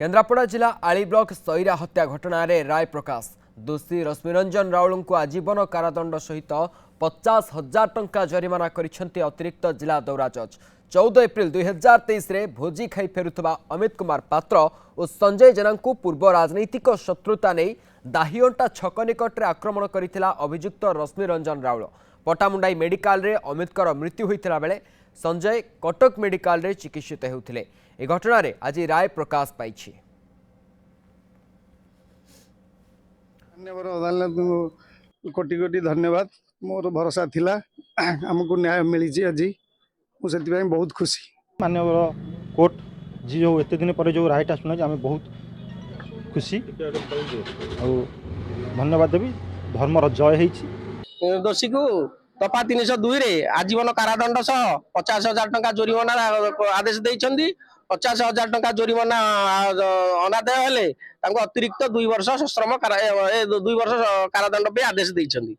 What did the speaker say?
केन्द्रापड़ा जिला आली ब्लॉक सईरा हत्या घटना रे राय प्रकाश दोषी रश्मिरंजन राउल को आजीवन कारादंड सहित 50,000 टंका जरिमाना करिसेंती अतिरिक्त जिला दौरा जज 14 एप्रिल 2023 रे भोजी खाई फेरुथबा अमित कुमार पात्र और संजय जेना को पूर्व राजनीतिक शत्रुता नहीं दाहिअंटा छक निकट में आक्रमण करथिला अभियुक्त रश्मिरंजन राउल पटामुंडाई मेडिकल रे अमितकर मृत्यु होइथिला बेले संजय कटक मेडिकल रे चिकित्सित हेउथिले। ए घटना रे आज राय प्रकाश पाइछि। धन्यवाद अदालत कोटि कोटि धन्यवाद। मोर भरोसा थिला हमको न्याय मिली आज मुझे बहुत खुशी। माननीय कोर्ट जी जो एत दिन पर जो रायटा शुणा आम बहुत खुशी और धन्यवाद देवी धर्मर जय होती। दोषी को तपा 302 रे आजीवन कारादंड सह 50,000 टंका जोरिमाना आदेश देइछन्दी। 50,000 टंका जोरिमाना अनादाय हेले अतिरिक्त 2 वर्ष सश्रम 2 वर्ष कारादंड पे आदेश देइछन्दी।